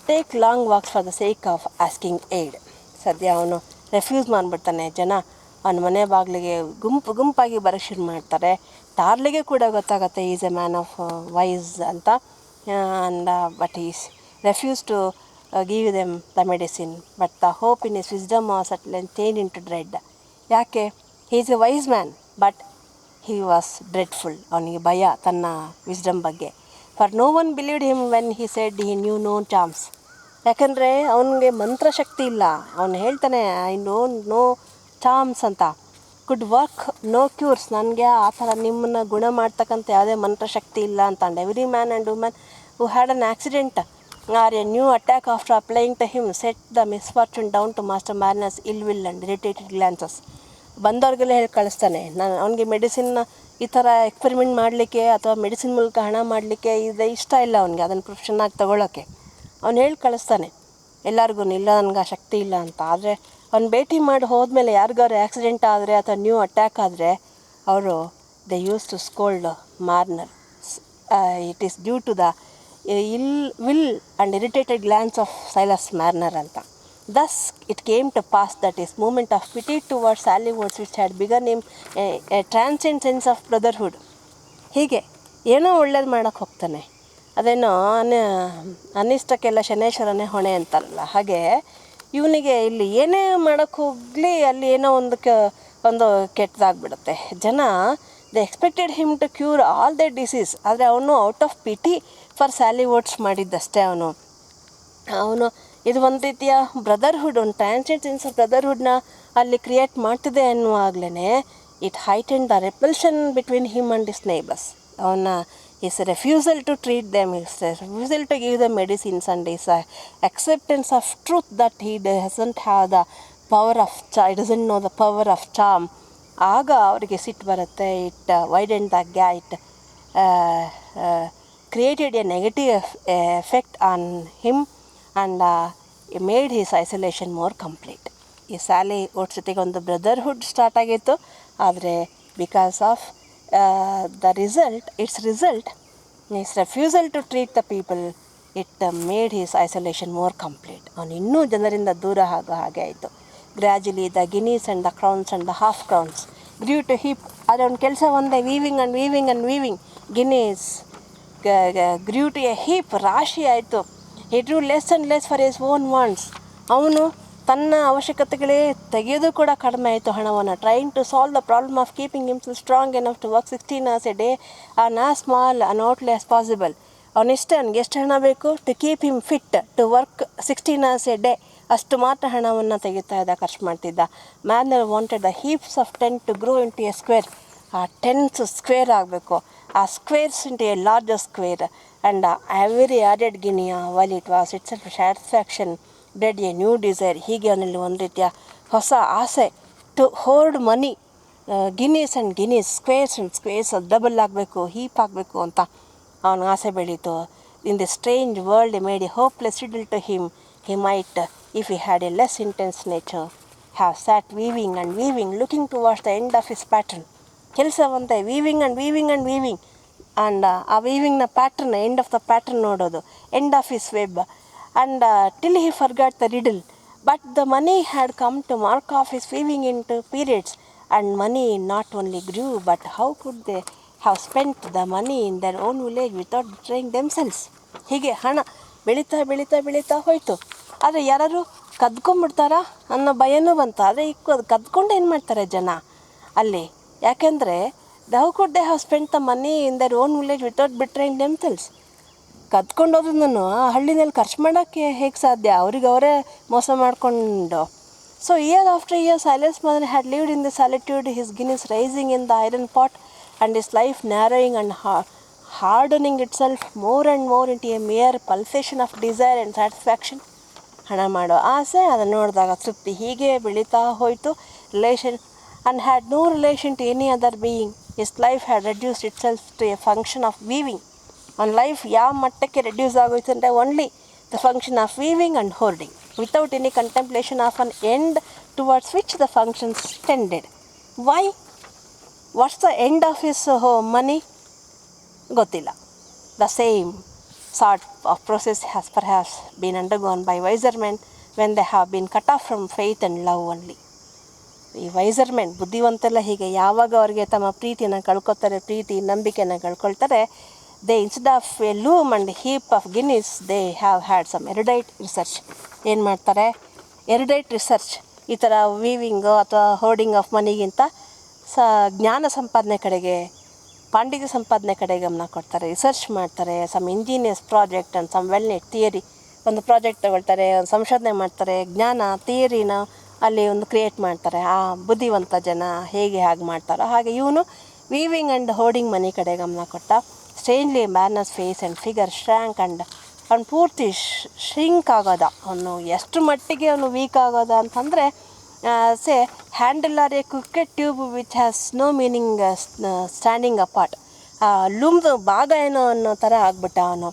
Speaker 1: take long walks for the sake of asking aid. ಸದ್ಯ ಅವನು ರೆಫ್ಯೂಸ್ ಮಾಡಿಬಿಡ್ತಾನೆ. ಜನ ಅವನ ಮನೆ ಬಾಗಿಲಿಗೆ ಗುಂಪಾಗಿ ಬರೋಕ್ಕೆ ಶುರು ಮಾಡ್ತಾರೆ. ಟಾರ್ಲಿಗೆ ಕೂಡ ಗೊತ್ತಾಗುತ್ತೆ is a man of wise ಅಂತ. And but his refuse to give them the medicine, but the hope in his wisdom was at length change into dread. ಯಾಕೆ? He is a wise man but he was dreadful. ಅವನಿಗೆ ಭಯ ತನ್ನ ವಿಸ್ಡಮ್ ಬಗ್ಗೆ. For no one believed him when he said he knew no charms. ಯಾಕಂದರೆ ಅವನಿಗೆ ಮಂತ್ರಶಕ್ತಿ ಇಲ್ಲ. ಅವನು ಹೇಳ್ತಾನೆ ಐ ನೋ ಚಾಮ್ಸ್ ಅಂತ, ಕುಡ್ ವರ್ಕ್ ನೋ ಕ್ಯೂರ್ಸ್, ನನಗೆ ಆ ಥರ ನಿಮ್ಮನ್ನು ಗುಣ ಮಾಡ್ತಕ್ಕಂಥ ಯಾವುದೇ ಮಂತ್ರಶಕ್ತಿ ಇಲ್ಲ ಅಂತ. And every man and woman who had an accident or a new attack after applying to him set the misfortune down to Master Marner's ill will and irritated glances. ಬಂದವ್ರಿಗೆಲ್ಲ ಹೇಳಿ ಕಳಿಸ್ತಾನೆ. ನಾನು ಅವನಿಗೆ ಮೆಡಿಸಿನ್ನ ಈ ಥರ ಎಕ್ಸ್ಪೆರಿಮೆಂಟ್ ಮಾಡಲಿಕ್ಕೆ ಅಥವಾ ಮೆಡಿಸಿನ್ ಮೂಲಕ ಹಣ ಮಾಡಲಿಕ್ಕೆ ಇದು ಇಷ್ಟ ಇಲ್ಲ ಅವನಿಗೆ, ಅದನ್ನು ಪ್ರೊಫೆಷನ್ನಾಗಿ ತೊಗೊಳ್ಳೋಕ್ಕೆ. ಅವ್ನು ಹೇಳಿ ಕಳಿಸ್ತಾನೆ ಎಲ್ಲರಿಗೂ, ಇಲ್ಲ ನನಗೆ ಆ ಶಕ್ತಿ ಇಲ್ಲ ಅಂತ. ಆದರೆ ಅವ್ನು ಭೇಟಿ ಮಾಡಿ ಹೋದ್ಮೇಲೆ ಯಾರಿಗಾರು ಆ್ಯಕ್ಸಿಡೆಂಟ್ ಆದರೆ ಅಥವಾ ನ್ಯೂ ಅಟ್ಯಾಕ್ ಆದರೆ ಅವರು they use to scold Marner. It is due to the will and irritated glance of Silas Marner ಅಂತ. Thus it came to pass that his movement of pity towards Sally Woods, which had begun him a transient sense of brotherhood. ಹೀಗೆ ಏನೋ ಒಳ್ಳೇದು ಮಾಡೋಕ್ಕೆ ಹೋಗ್ತಾನೆ, ಅದೇನೋ ಅನಿಷ್ಟಕ್ಕೆಲ್ಲ ಶನೇಶ್ವರನೇ ಹೊಣೆ ಅಂತಾರಲ್ಲ, ಹಾಗೆ ಇವನಿಗೆ ಇಲ್ಲಿ ಏನೇ ಮಾಡೋಕ್ಕೆ ಹೋಗಲಿ ಅಲ್ಲಿ ಏನೋ ಒಂದು ಕೆಟ್ಟದಾಗ್ಬಿಡುತ್ತೆ. ಜನ they expected him to cure all the disease. ಆದರೆ ಅವನು out of pity for Sally Oates ಮಾಡಿದ್ದಷ್ಟೇ. ಅವನು ಇದು ಒಂದು ರೀತಿಯ ಬ್ರದರ್ಹುಡ್, ಒಂದು ಟ್ರಾನ್ಸಿಯೆಂಟ್ ಸೆನ್ಸ್ ಆಫ್ ಬ್ರದರ್ಹುಡ್ನ ಅಲ್ಲಿ ಕ್ರಿಯೇಟ್ ಮಾಡ್ತಿದೆ ಅನ್ನುವಾಗಲೇ it heightened the repulsion between him and his neighbours. ಅವನ his refusal to treat them, his refusal to give the medicines, and his acceptance of truth that he doesn't have the power of doesn't know the power of charm. ಆಗ ಅವರಿಗೆ ಸಿಟ್ಟು ಬರುತ್ತೆ. It widened the it created a negative effect on him and made his isolation more complete. ಈ ಸ್ಯಾಲಿ ವೋಟ್ಸ್ ಜೊತೆಗೆ ಒಂದು ಬ್ರದರ್ಹುಡ್ ಸ್ಟಾರ್ಟ್ ಆಗಿತ್ತು. ಆದರೆ because of its result his refusal to treat the people, it made his isolation more complete. ಅವನು ಇನ್ನೂ ಜನರಿಂದ ದೂರ ಆಗೋ ಹಾಗೆ ಆಯಿತು. Gradually the guineas and the crowns and the half crowns grew to heap. ಆದರೆ ಅವನ ಕೆಲಸ ಒಂದೇ, weaving and weaving and weaving. Guineas grew to a heap, ರಾಶಿ ಆಯಿತು. he drew less and less for his own wants. ಅವನು ತನ್ನ ಅವಶ್ಯಕತೆಗಳೇ ತೆಗೆಯೋದು ಕೂಡ ಕಡಿಮೆ ಆಯಿತು ಹಣವನ್ನು. Trying to solve the problem of keeping himself strong enough to work 16 hours a day on as small an outlay as possible. ಅವನಿಗೆ ಎಷ್ಟು ಹಣ ಬೇಕು to keep him fit to work 16 hours a day, ಅಷ್ಟು ಮಾತ್ರ ಹಣವನ್ನು ತೆಗಿತಾ ಇದ್ದ, ಖರ್ಚು ಮಾಡ್ತಿದ್ದ. Marner wanted the heaps of ten to grow into a square. ಆ ಟೆನ್ಸ್ ಸ್ಕ್ವೇರ್ ಆಗಬೇಕು, ಆ squares into a larger square. And every added guinea while it was itself satisfaction ಡೆಡ್ ಎ ನ್ಯೂ ಡಿಸೈರ್. ಹೀಗೆ ಅವನಲ್ಲಿ ಒಂದು ರೀತಿಯ ಹೊಸ ಆಸೆ to hold money, guineas and guineas, squares and squares double ಆಗಬೇಕು, ಹೀಪ್ ಆಗಬೇಕು ಅಂತ ಅವನ ಆಸೆ ಬೆಳೀತು. In the strange world made a hopeless riddle to him. He might, if he had a less intense nature, have sat weaving and weaving, looking towards the end of his pattern. ಕೆಲಸ ಒಂದೇ, weaving and weaving and weaving. And ಆ ವೀವಿಂಗ್ನ pattern, end of the pattern ನೋಡೋದು, end of his web. And till he forgot the riddle. But the money had come to mark off his weaving into periods. And money not only grew, but how could they have spent the money in their own village without betraying themselves. ಹೀಗೆ ಹಣ ಬೆಳೀತಾ ಬೆಳೀತಾ ಬೆಳೀತಾ ಹೋಯಿತು. ಆದರೆ ಯಾರಾದ್ರು ಕದ್ಕೊಂಡ್ಬಿಡ್ತಾರಾ ಅನ್ನೋ ಭಯನೂ ಬಂತು. ಆದರೆ ಈಗ ಕದ್ಕೊಂಡು ಏನು ಮಾಡ್ತಾರೆ ಜನ ಅಲ್ಲಿ? ಯಾಕೆಂದರೆ how could they have spent the money in their own village without betraying themselves. ಕದ್ಕೊಂಡೋದ್ರೂ ಆ ಹಳ್ಳಿನಲ್ಲಿ ಖರ್ಚು ಮಾಡೋಕ್ಕೆ ಹೇಗೆ ಸಾಧ್ಯ, ಅವ್ರಿಗೆ ಅವರೇ ಮೋಸ ಮಾಡಿಕೊಂಡು. So year after year Silas Marner had lived in the solitude, his guineas rising in the iron pot and his life narrowing and hardening itself more and more into a mere pulsation of desire and satisfaction. ಹಣ ಮಾಡೋ ಆಸೆ, ಅದನ್ನು ನೋಡಿದಾಗ ತೃಪ್ತಿ, ಹೀಗೆ ಬೆಳೀತಾ ಹೋಯಿತು. Relation and had no relation to any other being. His life had reduced itself to a function of weaving. ಅವನ ಲೈಫ್ ಯಾವ ಮಟ್ಟಕ್ಕೆ ರೆಡ್ಯೂಸ್ ಆಗೋಯ್ತು ಅಂದರೆ only the function of weaving and hoarding without any contemplation of an end towards which the functions tended. Why? What's the end of his money? ಗೊತ್ತಿಲ್ಲ. The same sort of process has perhaps been undergone by wiser men when they have been cut off from faith and love only. ಈ ವೈಸರ್ ಮೆನ್, ಬುದ್ಧಿವಂತೆಲ್ಲ ಹೀಗೆ ಯಾವಾಗ ಅವರಿಗೆ ತಮ್ಮ ಪ್ರೀತಿಯನ್ನು ಕಳ್ಕೊತಾರೆ, ಪ್ರೀತಿ ನಂಬಿಕೆಯನ್ನು ಕಳ್ಕೊಳ್ತಾರೆ, they instead of a loom and heap of guineas they have had some erudite research. ಏನು ಮಾಡ್ತಾರೆ? Erudite research. ಈ ಥರ ವೀವಿಂಗು ಅಥವಾ ಹೋರ್ಡಿಂಗ್ ಆಫ್ ಮನಿಗಿಂತ ಜ್ಞಾನ ಸಂಪಾದನೆ ಕಡೆಗೆ, ಪಾಂಡಿತ್ಯ ಸಂಪಾದನೆ ಕಡೆ ಗಮನ ಕೊಡ್ತಾರೆ, ರಿಸರ್ಚ್ ಮಾಡ್ತಾರೆ. Some engineers project and some well knit theory. ಒಂದು ಪ್ರಾಜೆಕ್ಟ್ ತಗೊಳ್ತಾರೆ, ಒಂದು ಸಂಶೋಧನೆ ಮಾಡ್ತಾರೆ, ಜ್ಞಾನ ಥಿಯರಿನ ಅಲ್ಲಿ ಒಂದು ಕ್ರಿಯೇಟ್ ಮಾಡ್ತಾರೆ. ಆ ಬುದ್ಧಿವಂತ ಜನ ಹೇಗೆ ಹಾಗೆ ಮಾಡ್ತಾರೋ ಹಾಗೆ ಇವನು ವೀವಿಂಗ್ ಆ್ಯಂಡ್ ಹೋರ್ಡಿಂಗ್ ಮನಿ ಕಡೆ ಗಮನ ಕೊಟ್ಟ. Strangely man's face and figure shrank and ಅವ್ನು ಪೂರ್ತಿ ಶ್ರಿಂಕ್ ಆಗೋದ. ಅವನು ಎಷ್ಟು ಮಟ್ಟಿಗೆ ಅವನು ವೀಕ್ ಆಗೋದ ಅಂತಂದರೆ, say handle or a crooked tube which has no meaning standing apart. ಲೂಮ್ದು ಭಾಗ ಏನೋ ಅನ್ನೋ ಥರ ಆಗ್ಬಿಟ್ಟ ಅವನು.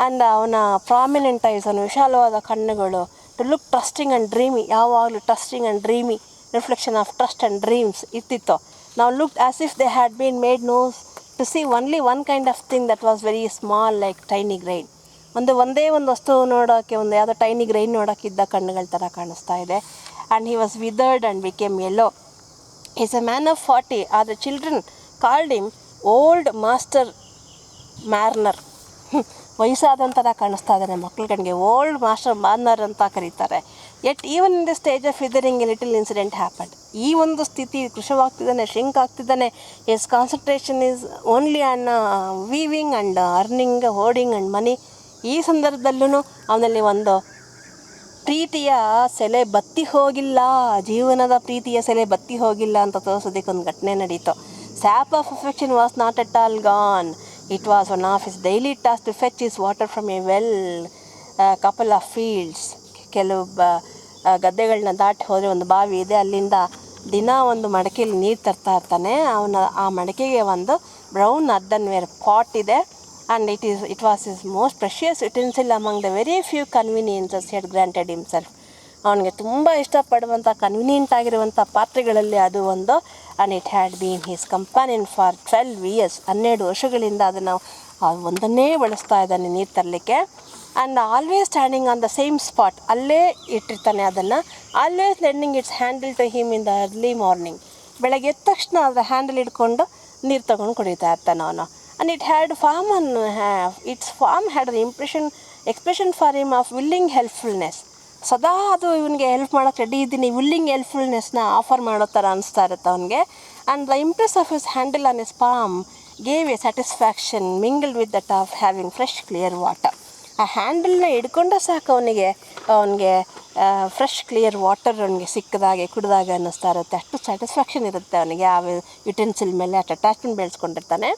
Speaker 1: ಆ್ಯಂಡ್ ಅವನ ಪ್ರಾಮಿನೆಂಟ್ ಐಸ್, ಅವನ ವಿಶಾಲವಾದ ಕಣ್ಣುಗಳು, to look trusting and dreamy, ಯಾವಾಗಲೂ trusting and dreamy, reflection of trust and dreams ಇರ್ತಿತ್ತು. ನಾವು look as if they had been made knows to see only one kind of thing that was very small like tiny grain. ಒಂದೇ ಒಂದು ವಸ್ತು ನೋಡೋಕ್ಕೆ, ಒಂದು ಯಾವುದೋ ಟೈನಿ ಗ್ರೈನ್ ನೋಡೋಕ್ಕಿದ್ದ ಕಣ್ಣುಗಳ ಥರ ಕಾಣಿಸ್ತಾ ಇದೆ. And he was withered and became yellow. Is a man of 40. ಆದರೆ children called him old master Marner. ವಯಸ್ಸಾದಂಥ ಕಾಣಿಸ್ತಾ ಇದ್ದಾನೆ ಮಕ್ಳ ಕಣ್ಣಿಗೆ. ಓಲ್ಡ್ ಮಾಸ್ಟರ್ ಮಾರ್ನರ್ ಅಂತ ಕರೀತಾರೆ. At even in the stage of withering a little incident happened. ಈ ಒಂದು ಸ್ಥಿತಿ, ಕೃಶವಾಗ್ತಿದ್ದಾನೆ, ಶ್ರಿಂಕ್ ಆಗ್ತಿದ್ದಾನೆ. His concentration is only on weaving and earning, hoarding and money. ಈ ಸಂದರ್ಭದಲ್ಲೂ ಅವನಲ್ಲಿ ಒಂದು ಪ್ರೀತಿಯ ಸೆಲೆ ಬತ್ತಿ ಹೋಗಿಲ್ಲ, ಜೀವನದ ಪ್ರೀತಿಯ ಸೆಲೆ ಬತ್ತಿ ಹೋಗಿಲ್ಲ ಅಂತ ತೋರಿಸೋದಕ್ಕೆ ಒಂದು ಘಟನೆ ನಡೀತು. Sap of affection was not at all gone. It was one of his daily task to fetch his water from a well, couple of fields. ಕೆಲವು ಗದ್ದೆಗಳನ್ನ ದಾಟಿ ಹೋದರೆ ಒಂದು ಬಾವಿ ಇದೆ, ಅಲ್ಲಿಂದ ದಿನ ಒಂದು ಮಡಕೆಯಲ್ಲಿ ನೀರು ತರ್ತಾ ಇರ್ತಾನೆ. ಆ ಮಡಕೆಗೆ ಒಂದು ಬ್ರೌನ್ ಅರ್ಧನ್ವೇರ್ ಪಾಟ್ ಇದೆ. And it was his most precious utensil among the very few conveniences he had granted himself. ಅವನಿಗೆ ತುಂಬ ಇಷ್ಟಪಡುವಂಥ ಕನ್ವೀನಿಯೆಂಟ್ ಆಗಿರುವಂಥ ಪಾತ್ರೆಗಳಲ್ಲಿ ಅದು ಒಂದು. And it had been his companion for 12 years. 12 ವರ್ಷಗಳಿಂದ ಅದನ್ನು ಒಂದನ್ನೇ ಬಳಸ್ತಾ ಇದ್ದಾನೆ ನೀರು ತರಲಿಕ್ಕೆ. And always standing on the same spot, ಅಲ್ಲೇ ಇಟ್ಟಿರ್ತಾನೆ ಅದನ್ನು. Always lending its handle to him in the early morning. ಬೆಳಗ್ಗೆ ಎದ್ದ ತಕ್ಷಣ ಅದರ ಹ್ಯಾಂಡಲ್ ಹಿಡ್ಕೊಂಡು ನೀರು ತೊಗೊಂಡು ಕುಡಿತಾ ಇರ್ತಾನೆ ಅವನು. And its form had an expression for him of willing helpfulness. ಸದಾ ಅದು ಇವನಿಗೆ ಹೆಲ್ಪ್ ಮಾಡೋಕ್ಕೆ ರೆಡಿ ಇದ್ದೀನಿ, ವಿಲ್ಲಿಂಗ್ ಹೆಲ್ಪ್ಫುಲ್ನೆಸ್ನ ಆಫರ್ ಮಾಡೋ ಥರ ಅನಿಸ್ತಾ ಇರುತ್ತೆ ಅವನಿಗೆ. And the Impress of his handle on his palm gave A satisfaction ಮಿಂಗಲ್ಡ್ with that of having fresh clear water. ಆ ಹ್ಯಾಂಡಲ್ನ ಹಿಡ್ಕೊಂಡ್ರೆ ಸಾಕು ಅವನಿಗೆ ಫ್ರೆಶ್ ಕ್ಲಿಯರ್ ವಾಟರ್ ಅವನಿಗೆ ಸಿಕ್ಕಿದಾಗೆ, ಕುಡಿದಾಗ ಅನ್ನಿಸ್ತಾ ಇರುತ್ತೆ. ಅಷ್ಟು ಸ್ಯಾಟಿಸ್ಫ್ಯಾಕ್ಷನ್ ಇರುತ್ತೆ ಅವನಿಗೆ ಆ ಯುಟೆನ್ಸಿಲ್ ಮೇಲೆ ಅಷ್ಟು attachment ಬೆಳೆಸ್ಕೊಂಡಿರ್ತಾನೆ.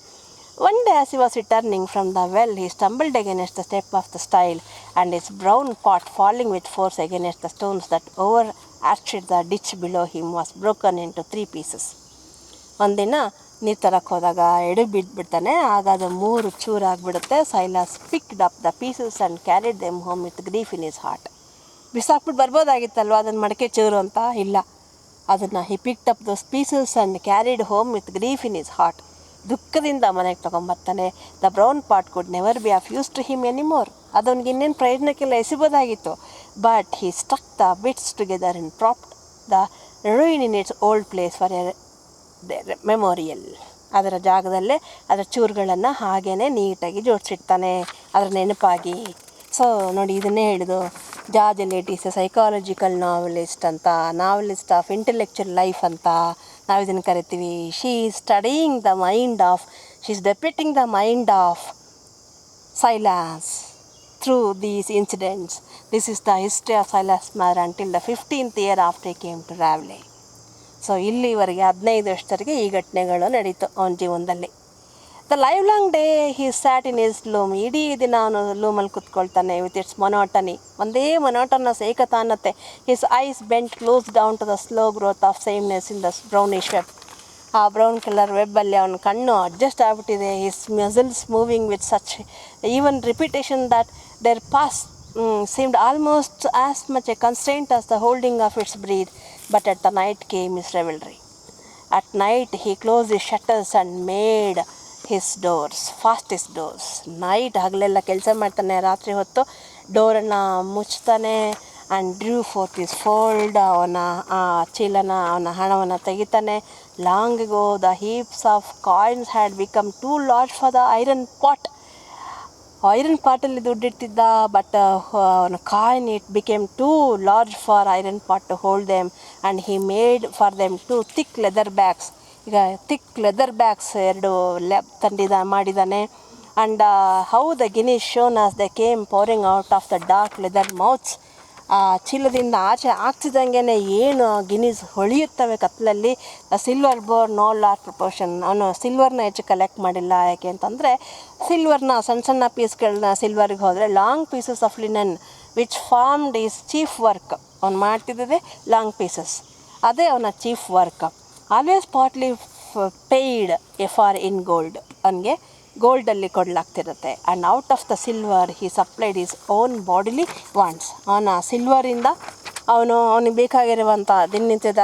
Speaker 1: One day as he was returning from the well, he stumbled against the step of the stile, and his brown pot, falling with force against the stones that overarched the ditch below him, was broken into 3 pieces. ಒಂದಿನ ನೀರು ತರಕ್ಕೆ ಹೋದಾಗ ಬಿಡ್ತಾನೆ. ಆಗ ಅದು 3 ಚೂರಾಗಿಬಿಡುತ್ತೆ. Silas picked up the pieces and carried them home with grief in his heart. ಬಿಸಾಕ್ಬಿಟ್ಟು ಬರ್ಬೋದಾಗಿತ್ತಲ್ವ ಅದನ್ನು ಮಡಕೆ ಚೂರು ಅಂತ, ಇಲ್ಲ, ಅದನ್ನು he picked up those pieces and carried home with grief in his heart. ದುಃಖದಿಂದ ಮನೆಗೆ ತೊಗೊಂಬರ್ತಾನೆ. The brown pot could never be of use to him anymore. ಅದೊಂದು ಇನ್ನೇನು ಪ್ರಯೋಜನಕ್ಕೆಲ್ಲ ಎಸಿಬೋದಾಗಿತ್ತು. But he stuck the bits together and propped the ruin in it's old place for A memorial. ಅದರ ಜಾಗದಲ್ಲೇ ಅದರ ಚೂರುಗಳನ್ನು ಹಾಗೇ ನೀಟಾಗಿ ಜೋಡಿಸಿಡ್ತಾನೆ ಅದರ ನೆನಪಾಗಿ. ಸೊ ನೋಡಿ, ಇದನ್ನೇ ಹೇಳಿದು George Eliot is a psychological novelist ಅಂತ, ನಾವೆಲಿಸ್ಟ್ ಆಫ್ ಇಂಟೆಲೆಕ್ಚುಯಲ್ ಲೈಫ್ ಅಂತ ನಾವು ಇದನ್ನು ಕರಿತೀವಿ. She is studying the mind of, she is depicting the mind of Silas through these incidents. This is the history of Silas Marner until the 15th year after he came to Ravli. So ಇಲ್ಲಿವರೆಗೆ 15 ವರ್ಷದವರೆಗೆ ಈ ಘಟನೆಗಳು ನಡೀತು ಅವನ ಜೀವನದಲ್ಲಿ. The live long day he sat in his loom. ಇಡೀ ದಿನ ಅವನು ಲೂಮಲ್ಲಿ ಕುತ್ಕೊಳ್ತಾನೆ ವಿತ್ ಇಟ್ಸ್ ಮೊನೋಟನಿ. ಒಂದೇ ಮೊನೋಟನಸ್ ಏಕತಾನತೆ. His eyes bent close down to the slow growth of sameness in the brownish web. ಆ ಬ್ರೌನ್ ಕಲರ್ ವೆಬ್ಬಲ್ಲಿ ಅವನ ಕಣ್ಣು ಅಡ್ಜಸ್ಟ್ ಆಗಿಬಿಟ್ಟಿದೆ. His muscles moving with such even repetition that their pause seemed almost as much a constraint as the holding of its breath. But at the night came his revelry. At night he closed his shutters and made his doors, fast his doors. Night ಹಗಲೆಲ್ಲ ಕೆಲಸ ಮಾಡ್ತಾನೆ, ರಾತ್ರಿ ಹೊತ್ತು ಡೋರನ್ನು ಮುಚ್ತಾನೆ. And drew forth his gold. ಅವನ ಚೀಲನ ಅವನ ಹಣವನ್ನು ತೆಗಿತಾನೆ. Long ago the heaps of coins had become too large for the iron pot. Iron ಪಾಟಲ್ಲಿ ದುಡ್ಡಿಡ್ತಿದ್ದ, ಬಟ್ ಅವನ coin it became too large for iron pot to hold them. And he made for them two thick leather bags. ಈಗ ಥಿಕ್ ಲೆದರ್ ಬ್ಯಾಗ್ಸ್ 2 ಮಾಡಿದ್ದಾನೆ. And how the Guinness shone as the came pouring out of the dark leather mouths. ಆ ಚೀಲದಿಂದ ಆಚೆ ಆಗ್ತಿದ್ದಂಗೆ ಏನು ಗಿನೀಸ್ ಹೊಳೆಯುತ್ತವೆ ಕತ್ತಲಲ್ಲಿ. Silver bore no large proportion. ಅವನು ಸಿಲ್ವರ್ನ ಹೆಚ್ಚು ಕಲೆಕ್ಟ್ ಮಾಡಿಲ್ಲ. ಯಾಕೆ ಅಂತಂದರೆ ಸಿಲ್ವರ್ನ ಸಣ್ಣ ಸಣ್ಣ ಪೀಸ್ಗಳನ್ನ ಸಿಲ್ವರ್ಗೆ ಹೋದರೆ long pieces of linen which formed his chief work. ಅವ್ನು ಮಾಡ್ತಿದ್ದೆ ಲಾಂಗ್ ಪೀಸಸ್, ಅದೇ ಅವನ chief work. Always partly paid a for in gold. ಅವನಿಗೆ ಗೋಲ್ಡಲ್ಲಿ ಕೊಡಲಾಗ್ತಿರುತ್ತೆ. And out of the silver he supplied his own bodily wants. ಅವನ ಸಿಲ್ವರಿಂದ ಅವನಿಗೆ ಬೇಕಾಗಿರುವಂಥ ದಿನನಿತ್ಯದ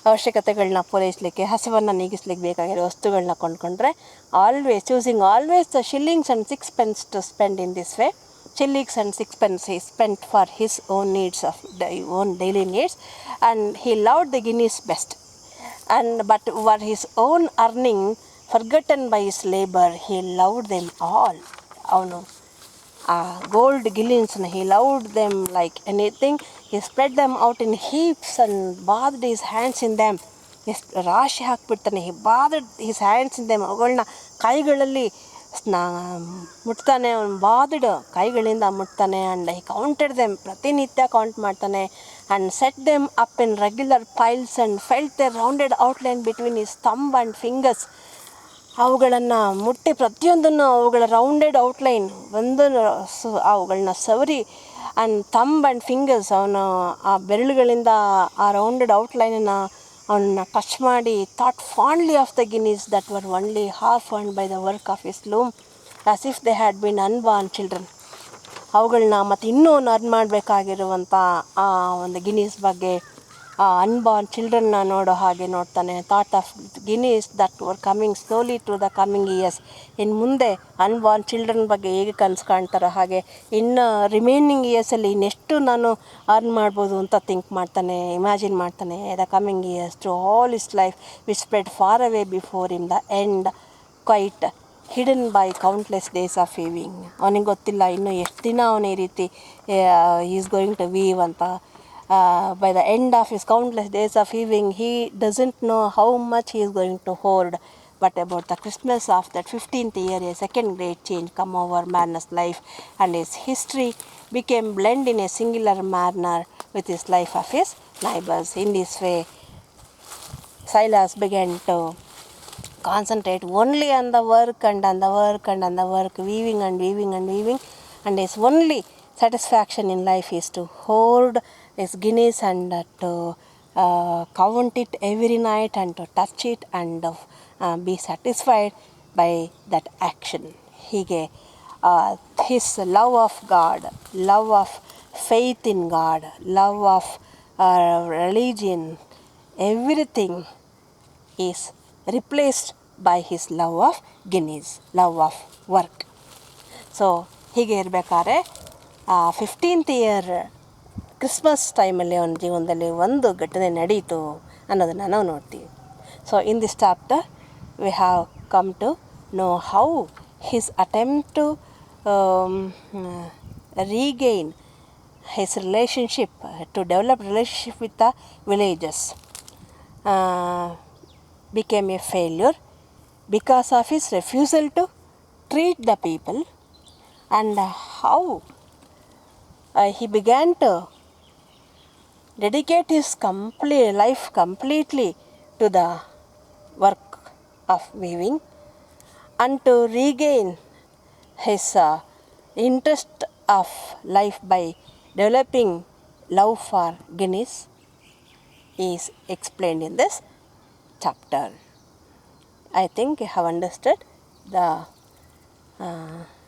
Speaker 1: ಅವಶ್ಯಕತೆಗಳನ್ನ ಪೂರೈಸಲಿಕ್ಕೆ, ಹಸಿವನ್ನು ನೀಗಿಸ್ಲಿಕ್ಕೆ ಬೇಕಾಗಿರೋ ವಸ್ತುಗಳನ್ನ ಕೊಂಡ್ಕೊಂಡ್ರೆ always choosing always the shillings and 6 pence to spend in this way. Shillings and 6 pence he spent for his own needs of own daily needs, and he loved the guineas best. But for his own earning, forgotten by his labor, he loved them all. ಅವನು ಆ gold ಗಿಲಿನ್ಸ್ನ he loved them like anything. He spread them out in heaps and bathed his hands in them. ಎಷ್ಟು ರಾಶಿ ಹಾಕ್ಬಿಡ್ತಾನೆ. he bathed his hands in them. ಅವುಗಳನ್ನ ಕೈಗಳಲ್ಲಿ ಮುಟ್ತಾನೆ. ಅವನು ಬಾದಡ್ ಕೈಗಳಿಂದ ಮುಟ್ತಾನೆ. ಆ್ಯಂಡ್ ಹಿ ಕೌಂಟೆಡ್ ದೆಮ್, ಪ್ರತಿನಿತ್ಯ ಕೌಂಟ್ ಮಾಡ್ತಾನೆ. And set them up in regular piles and felt the rounded outline between his thumb and fingers. ಅವುಗಳನ್ನು ಮುಟ್ಟಿ ಪ್ರತಿಯೊಂದನ್ನು ಅವುಗಳ ರೌಂಡೆಡ್ ಔಟ್ಲೈನ್ ಅವುಗಳನ್ನ ಸವರಿ. ಆ್ಯಂಡ್ ಥಂಬ್ ಆ್ಯಂಡ್ ಫಿಂಗರ್ಸ್, ಅವನು ಆ ಬೆರಳುಗಳಿಂದ ಆ ರೌಂಡೆಡ್ ಔಟ್ಲೈನನ್ನು ಅವನ್ನ ಟಚ್ ಮಾಡಿ thought fondly of the guineas that were only half earned by the work of his loom as if they had been unborn children. ಅವುಗಳನ್ನ ಮತ್ತು ಇನ್ನೂ ಅರ್ನ್ ಮಾಡಬೇಕಾಗಿರುವಂಥ ಆ ಒಂದು ಗಿನೀಸ್ ಬಗ್ಗೆ, ಆ ಅನ್ಬಾರ್ನ್ ಚಿಲ್ಡ್ರನ್ನ ನೋಡೋ ಹಾಗೆ ನೋಡ್ತಾನೆ. Thought of guineas that were coming slowly to the coming years. ಇನ್ನು ಮುಂದೆ ಅನ್ಬಾರ್ನ್ ಚಿಲ್ಡ್ರನ್ ಬಗ್ಗೆ ಹೇಗೆ ಕನಸು ಕಾಣ್ತಾರೋ ಹಾಗೆ ಇನ್ನು ರಿಮೈನಿಂಗ್ ಇಯರ್ಸಲ್ಲಿ ಇನ್ನೆಷ್ಟು ನಾನು ಅರ್ನ್ ಮಾಡ್ಬೋದು ಅಂತ ಥಿಂಕ್ ಮಾಡ್ತಾನೆ, ಇಮ್ಯಾಜಿನ್ ಮಾಡ್ತಾನೆ. The coming years to all his life which spread far away before in the end quite hidden by countless days of weaving. ಅವನಿಗೆ ಗೊತ್ತಿಲ್ಲ ಇನ್ನು ಎಷ್ಟು ದಿನ ಅವನು ಈ ರೀತಿ ಈಸ್ ಗೋಯಿಂಗ್ ಟು ವೀವ್ ಅಂತ. By the end of his countless days of weaving, he doesn't know how much he is going to hoard. But about the Christmas of that 15th year, a second great change come over Marner's life, and his history became blend in a singular manner with his life of his neighbors. In this way, Silas began to concentrate only on the work and on the work and on the work, weaving and weaving and weaving, and his only satisfaction in life is to hoard his guineas and to count it every night and to touch it and be satisfied by that action. ಹೀಗೆ his love of God, love of faith in God, love of religion, everything is replaced by his love of guineas, love of work. So ಹೀಗೆ ಇರಬೇಕಾದ್ರೆ 15th year ಕ್ರಿಸ್ಮಸ್ ಟೈಮಲ್ಲಿ ಅವನ ಜೀವನದಲ್ಲಿ ಒಂದು ಘಟನೆ ನಡೀತು ಅನ್ನೋದನ್ನು ನಾವು ನೋಡ್ತೀವಿ. So in this chapter we have come to know how his attempt to regain his relationship, to develop relationship with the villages became a failure because of his refusal to treat the people and how he began to dedicate his complete life completely to the work of weaving, and to regain his interest of life by developing love for guineas is explained in this chapter. I think you have understood the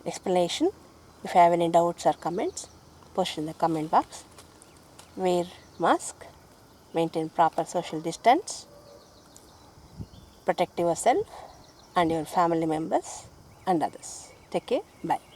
Speaker 1: explanation. If you have any doubts or comments, post in the comment box. Wear mask, maintain proper social distance, protect yourself and your family members and others. Take care. Bye.